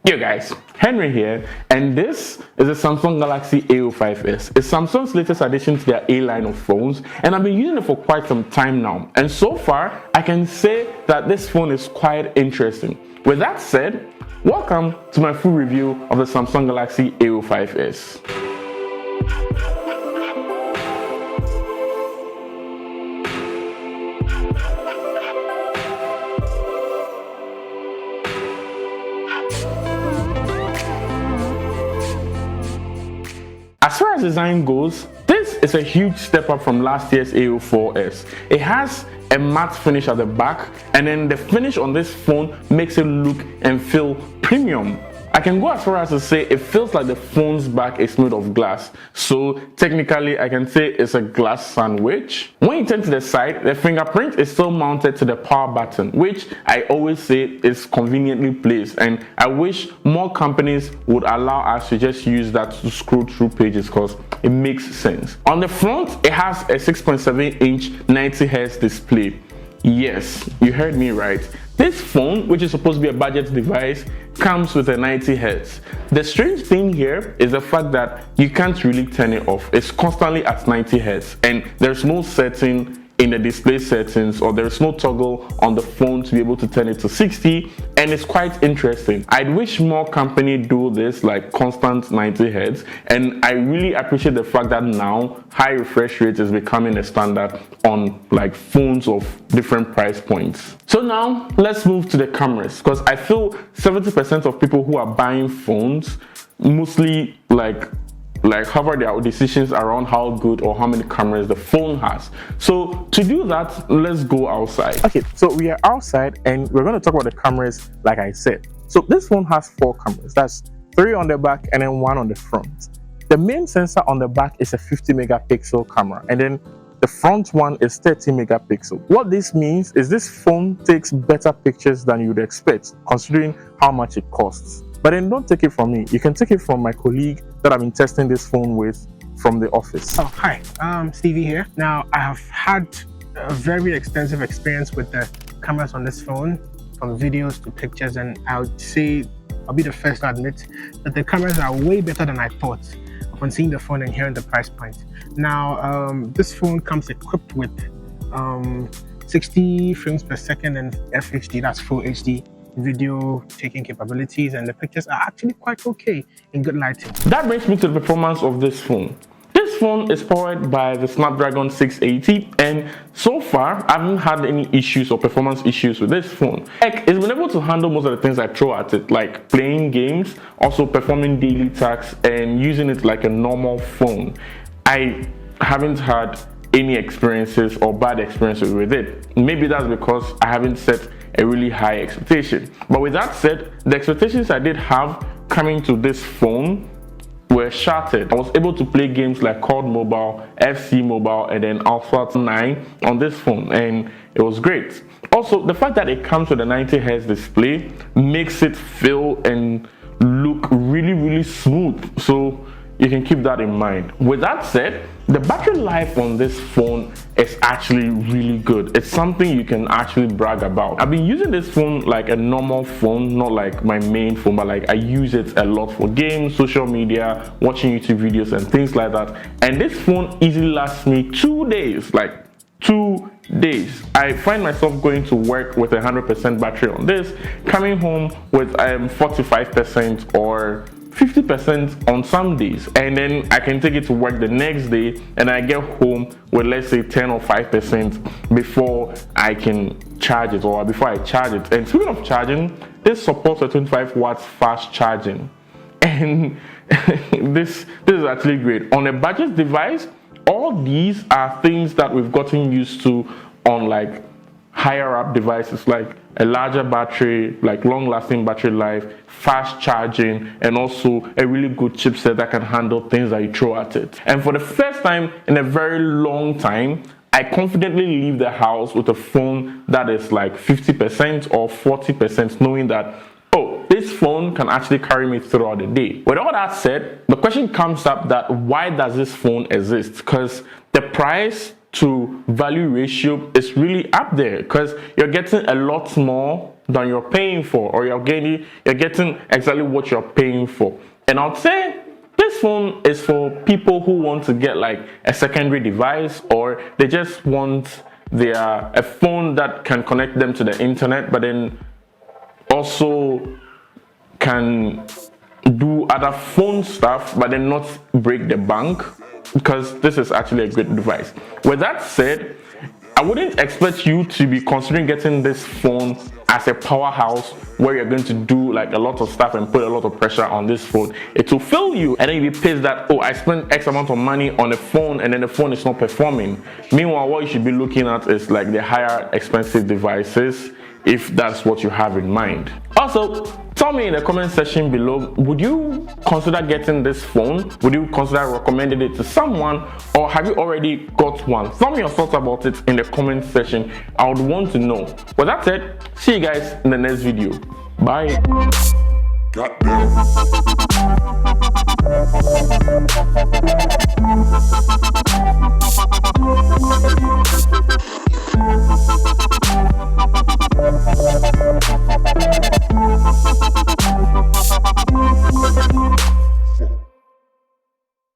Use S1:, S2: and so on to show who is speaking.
S1: Yo guys, Henry here, and this is the Samsung Galaxy A05S. It's Samsung's latest addition to their A line of phones, and I've been using it for quite some time now. And so far, I can say that this phone is quite interesting. With that said, welcome to my full review of the Samsung Galaxy A05S. As far as design goes, this is a huge step up from last year's A04S. It has a matte finish at the back, and then the finish on this phone makes it look and feel premium. I can go as far as to say it feels like the phone's back is made of glass. So technically I can say it's a glass sandwich. When you turn to the side, the fingerprint is still mounted to the power button, which I always say is conveniently placed, and I wish more companies would allow us to just use that to scroll through pages because it makes sense. On the front, it has a 6.7-inch 90Hz display. Yes, you heard me right. This phone, which is supposed to be a budget device, comes with a 90 Hz. The strange thing here is the fact that you can't really turn it off. It's constantly at 90 Hz, and there's no setting in the display settings, or there's no toggle on the phone to be able to turn it to 60, and it's quite interesting. I'd wish more companies do this, like constant 90 Hz, and I really appreciate the fact that now high refresh rate is becoming a standard on like phones of different price points. So now let's move to the cameras, because I feel 70% of people who are buying phones mostly hover their decisions around how good or how many cameras the phone has. So to do that, let's go outside. Okay, so we are outside and we're going to talk about the cameras like I said. So this phone has 4 cameras. That's 3 on the back and then 1 on the front. The main sensor on the back is a 50 megapixel camera, and then the front one is 30 megapixel. What this means is this phone takes better pictures than you would expect, considering how much it costs. But then don't take it from me. You can take it from my colleague that I've been testing this phone with from the office.
S2: Oh, hi, Stevie here. Now, I have had a very extensive experience with the cameras on this phone, from videos to pictures, and I would say, I'll be the first to admit that the cameras are way better than I thought upon seeing the phone and hearing the price point. Now, this phone comes equipped with 60 frames per second and FHD, that's full HD video taking capabilities, and the pictures are actually quite okay in good lighting.
S1: That brings me to the performance of this phone. This phone is powered by the Snapdragon 680, and so far I haven't had any issues or performance issues with this phone. Heck, it's been able to handle most of the things I throw at it, like playing games, also performing daily tasks, and using it like a normal phone. I haven't had any experiences or bad experiences with it. Maybe that's because I haven't set a really high expectation. But with that said, the expectations I did have coming to this phone were shattered. I was able to play games like COD Mobile, FC Mobile, and then Alpha 9 on this phone, and it was great. Also, the fact that it comes with a 90 Hz display makes it feel and look really smooth. So you can keep that in mind. With that said, the battery life on this phone is actually really good. It's something you can actually brag about. I've been using this phone like a normal phone, not like my main phone, but like I use it a lot for games, social media, watching YouTube videos and things like that. And this phone easily lasts me 2 days, like 2 days. I find myself going to work with 100% battery on this, coming home with 45% or 50% on some days, and then I can take it to work the next day and I get home with, let's say, 10 or 5% before I can charge it, or before I charge it. And speaking of charging, this supports a 25 watts fast charging, and this is actually great. On a budget device, all these are things that we've gotten used to on like higher up devices, like a larger battery, like long-lasting battery life, fast charging, and also a really good chipset that can handle things that you throw at it. And for the first time in a very long time, I confidently leave the house with a phone that is like 50% or 40%, knowing that, oh, this phone can actually carry me throughout the day. With all that said, the question comes up that why does this phone exist? Because the price to value ratio is really up there, because you're getting a lot more than you're paying for, or you're getting exactly what you're paying for. And I'd say this phone is for people who want to get like a secondary device, or they just want a phone that can connect them to the internet, but then also can do other phone stuff, but then not break the bank, because this is actually a good device. With that said, I wouldn't expect you to be considering getting this phone as a powerhouse where you're going to do like a lot of stuff and put a lot of pressure on this phone. It will fill you, and then you'll be pissed that, oh, I spent X amount of money on a phone and then the phone is not performing. Meanwhile, what you should be looking at is like the higher expensive devices, if that's what you have in mind. Also, tell me in the comment section below, would you consider getting this phone? Would you consider recommending it to someone, or have you already got one? Tell me your thoughts about it in the comment section. I would want to know. With that said, see you guys in the next video. Bye. Goddamn.